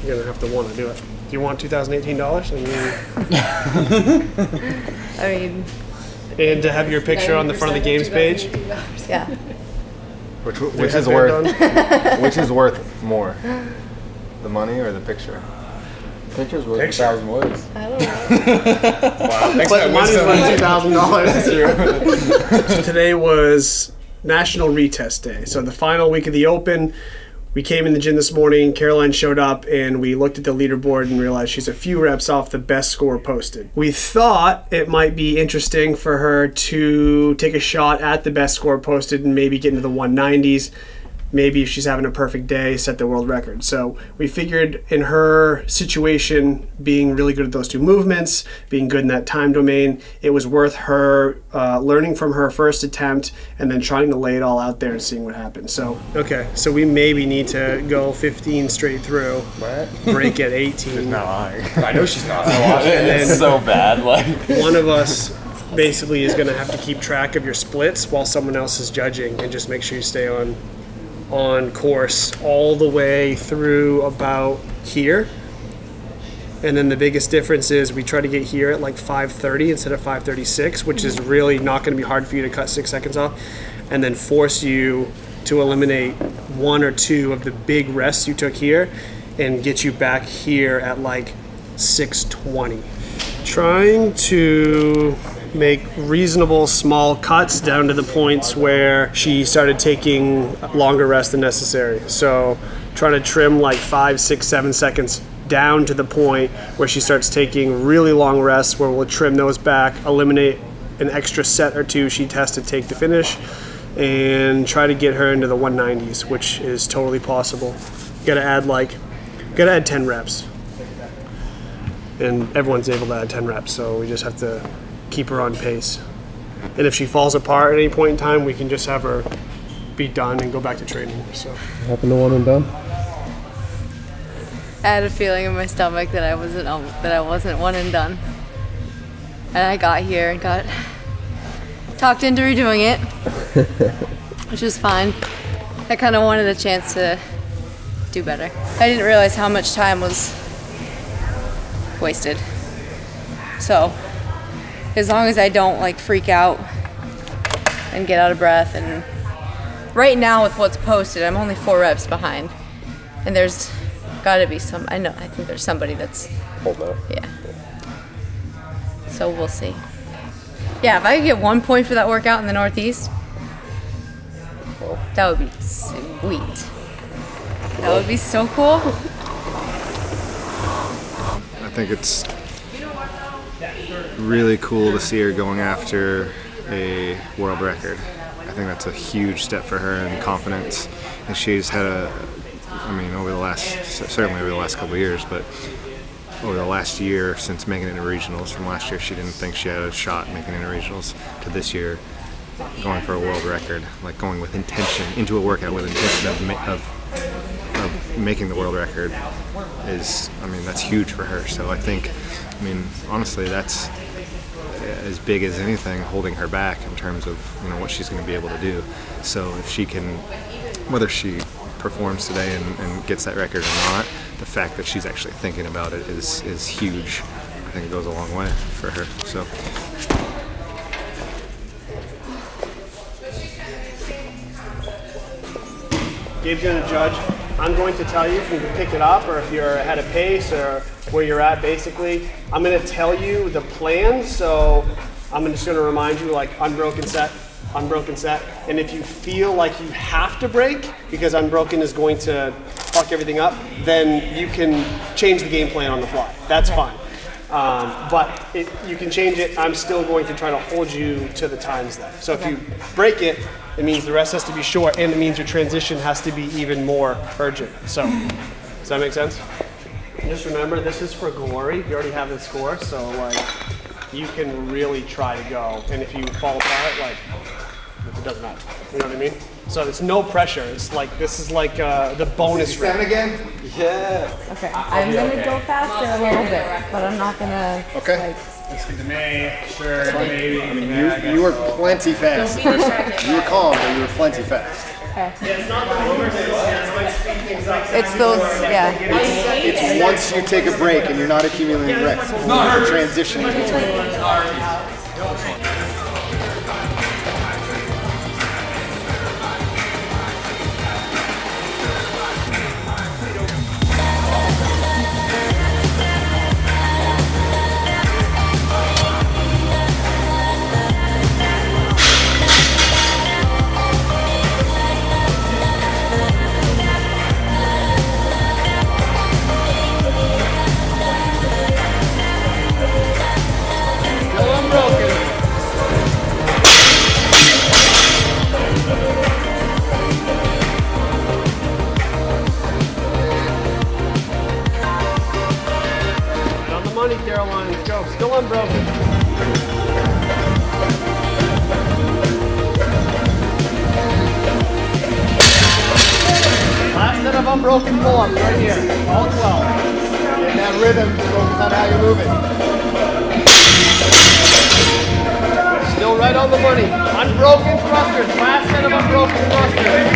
you're gonna have to want to do it. Do you want $2018? I mean, and to have your picture on the front of the games page. Yeah. Which is worth? Which is worth more, the money or the picture? Picture's worth 1,000 words. I don't know. Wow. But money's worth $2,000. So today was National Retest Day. So the final week of the Open. We came in the gym this morning, Caroline showed up, and we looked at the leaderboard and realized she's a few reps off the best score posted. We thought it might be interesting for her to take a shot at the best score posted and maybe get into the 190s. Maybe if she's having a perfect day, set the world record. So we figured in her situation, being really good at those two movements, being good in that time domain, it was worth her learning from her first attempt and then trying to lay it all out there and seeing what happens. So, okay, so we maybe need to go 15 straight through, break at 18. She's not lying. I know she's not. It's so bad. Like one of us basically is going to have to keep track of your splits while someone else is judging and just make sure you stay on course all the way through about here. And then the biggest difference is we try to get here at like 5:30 instead of 5:36, which is really not going to be hard for you to cut 6 seconds off, and then force you to eliminate 1 or 2 of the big rests you took here and get you back here at like 6:20. Trying to make reasonable small cuts down to the points where she started taking longer rest than necessary. So trying to trim like 5, 6, 7 seconds down to the point where she starts taking really long rests, where we'll trim those back, eliminate an extra set or 2 she has to take to finish, and try to get her into the 190s, which is totally possible. Gotta add 10 reps. And everyone's able to add 10 reps, so we just have to keep her on pace. And if she falls apart at any point in time, we can just have her be done and go back to training. So happened to one and done? I had a feeling in my stomach that I wasn't one and done. And I got here and got talked into redoing it, which was fine. I kind of wanted a chance to do better. I didn't realize how much time was wasted. So as long as I don't like freak out and get out of breath, and right now with what's posted, I'm only 4 reps behind, and there's got to be some. I think there's somebody that's hold up. Yeah. So we'll see. Yeah, if I could get 1 point for that workout in the Northeast, that would be sweet. That would be so cool. I think it's really cool to see her going after a world record. I think that's a huge step for her in confidence. And she's had certainly over the last couple of years, but over the last year since making it into regionals. From last year, she didn't think she had a shot making it into regionals, to this year going for a world record, like going with intention into a workout with intention of making the world record is, that's huge for her. So I think, honestly, that's as big as anything holding her back in terms of what she's going to be able to do. So if she can, whether she performs today and gets that record or not, the fact that she's actually thinking about it is huge. I think it goes a long way for her. So. Gabe's going to judge. I'm going to tell you if you can pick it up or if you're ahead of pace or where you're at, basically. I'm going to tell you the plan, so I'm just going to remind you, like, unbroken set, and if you feel like you have to break because unbroken is going to fuck everything up, then you can change the game plan on the fly. That's fine. But you can change it. I'm still going to try to hold you to the times then. So if you break it, it means the rest has to be short, and it means your transition has to be even more urgent. So, does that make sense? And just remember, this is for glory. You already have the score, so like, you can really try to go. And if you fall apart, like, it doesn't matter. You know what I mean? So there's no pressure. It's like, this is like the bonus round. Again? Yeah. Okay, I'm gonna go faster a little bit, but I'm not gonna. Okay. Like, It's good to me. Sure, maybe. You were plenty fast. You were calm, but you were plenty fast. Okay. It's not the movers, it's like speed things up. It's those, yeah. It's once you take a break and you're not accumulating reps. You're transitioning between. Caroline, let's go. Still unbroken. Last set of unbroken pull-ups right here. All 12. In that rhythm, focus on how you're moving. Still right on the money. Unbroken thrusters. Last set of unbroken thrusters.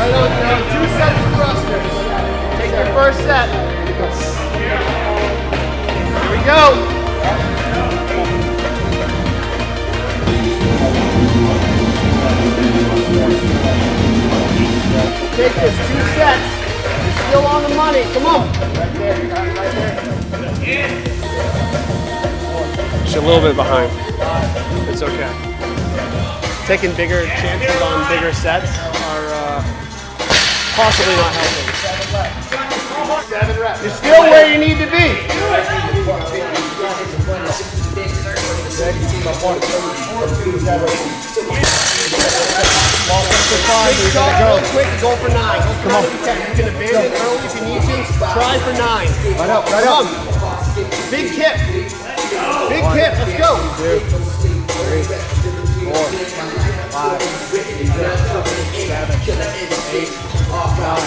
Right on now, 2 sets of thrusters. Take your first set. Here we go. Take this, 2 sets. You're still on the money. Come on. Right there. She's a little bit behind. It's okay. Taking bigger chances on bigger sets are possibly not helping. 7 reps. You're still where you need to be. Quick, go for 9. Come on. You can abandon early if you need to. Try for 9. Right up, right up. Big kip. Big kip. Let's go. 2, 3, 4, 5, 6, 7, 8, 9.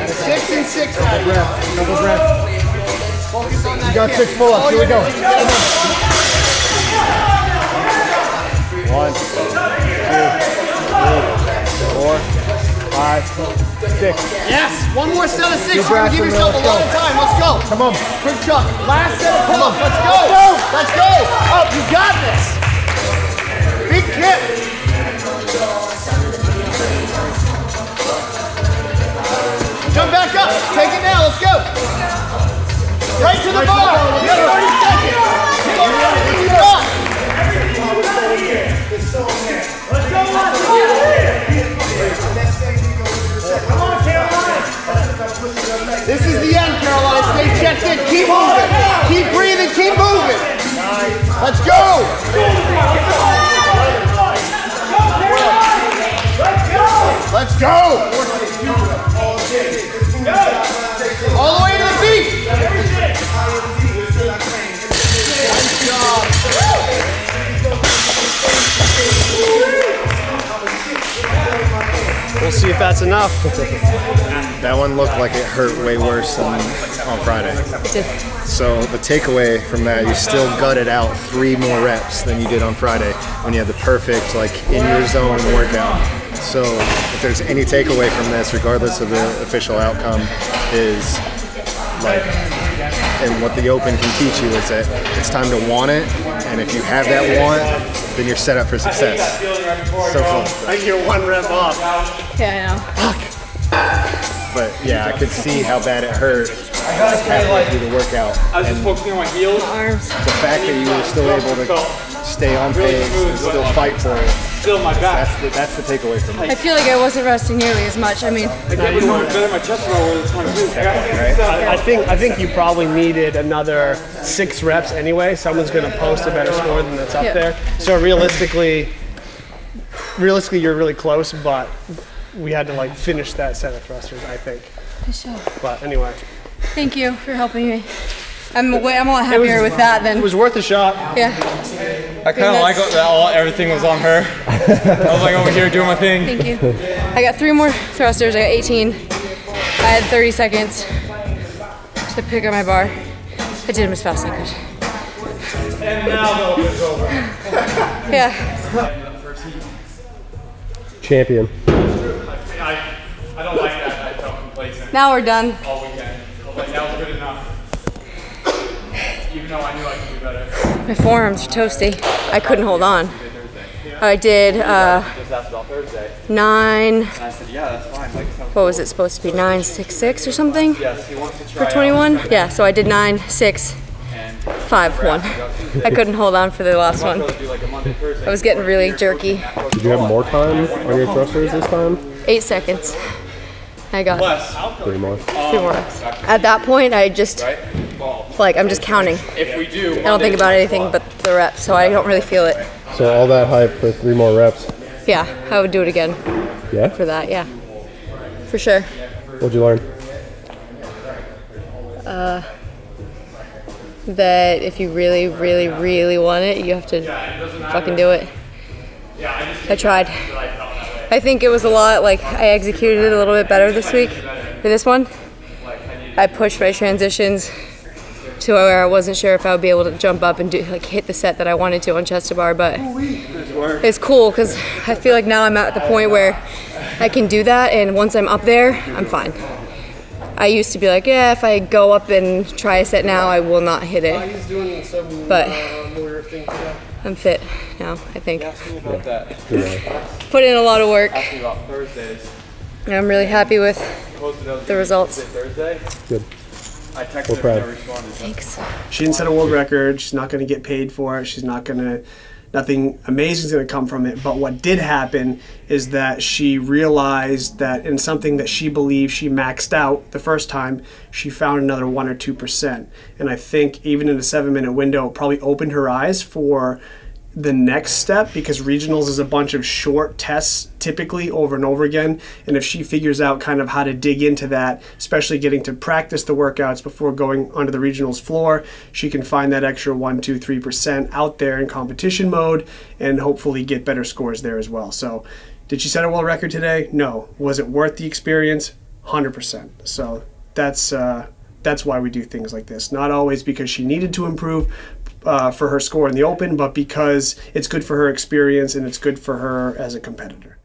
6 and 6. Double breath. Double breath. Focus on that. You got kip. 6 pull-ups. Here we go. 1, 2, 3, 4, 5, 6. Yes. One more set of 6. Your You're going to give breath, yourself a let's lot go. of time. Let's go. Come on. Quick chunk. Last set of pull-ups. Let's go. Let's go. Up. You got this. Big kip. Jump back up. Take it now. Let's go. Right to the bar. You got 30 seconds. What you got? Let's go. Come on, Caroline. This is the end, Caroline. Stay checked in. Keep moving. Keep breathing. Keep moving. Let's go. Let's go. All the way to the beat. Nice job. We'll see if that's enough. That one looked like it hurt way worse than on Friday. It did. So the takeaway from that, you still gutted out 3 more reps than you did on Friday when you had the perfect, like, in your zone workout. So if there's any takeaway from this, regardless of the official outcome, is like, and what the Open can teach you is that it's time to want it, and if you have that want, then you're set up for success. So fun. I think you're 1 rep off. Yeah, I know. But yeah, I could see how bad it hurt halfway through the workout. I was just focusing on my heels. Arms. The fact that you were still able to stay on pace and still fight for it, Still my back. that's the takeaway from it. I feel like I wasn't resting nearly as much. I mean, I can't even bend my chest roll with 22. I think you probably needed another 6 reps anyway. Someone's going to post a better score than that's up there. So realistically, you're really close, but we had to like finish that set of thrusters, I think. But anyway, thank you for helping me. I'm a lot happier with that than. it was worth a shot. Yeah. I kind of like that everything was on her. I was like over here doing my thing. Thank you. I got 3 more thrusters. I got 18. I had 30 seconds. to pick up my bar. I did them as fast as I could. And now the Open's over. Yeah. Champion. I don't like that. I felt complacent Now we're done. all weekend. I was like, that was good enough. Even though I knew I could do better. My forearms are toasty. I couldn't hold on. I did 9. What was it supposed to be? 9.66 or something for 21. Yeah, so I did 9.6. 5.1. I couldn't hold on for the last one. I was getting really jerky. Did you have more time on your thrusters this time? 8 seconds. I got 3 more. 3 more reps. At that point, I just, like, I'm just counting. I don't think about anything but the reps, so I don't really feel it. So all that hype for 3 more reps? Yeah, I would do it again. Yeah? For that, yeah. For sure. What'd you learn? That if you really, really, really want it, you have to fucking do it. I tried. I think it was a lot, like, I executed it a little bit better this week for this one. I pushed my transitions to where I wasn't sure if I would be able to jump up and do, like, hit the set that I wanted to on chest to bar, but it's cool because I feel like now I'm at the point where I can do that, and once I'm up there, I'm fine. I used to be like, yeah, if I go up and try a set now, I will not hit it. But I'm fit now, I think. Put in a lot of work. And I'm really happy with the results. Good. We're proud. Thanks. She didn't set a world record. She's not going to get paid for it. She's not going to, nothing amazing is going to come from it. But what did happen is that she realized that in something that she believed she maxed out the first time, she found another 1 or 2%. And I think even in a 7-minute window, it probably opened her eyes for the next step, because regionals is a bunch of short tests typically over and over again, and if she figures out kind of how to dig into that, especially getting to practice the workouts before going onto the regionals floor, she can find that extra 1, 2, 3% out there in competition mode and hopefully get better scores there as well. So did she set a world record today? No. Was it worth the experience? 100%. So that's why we do things like this. Not always because she needed to improve for her score in the Open, but because it's good for her experience and it's good for her as a competitor.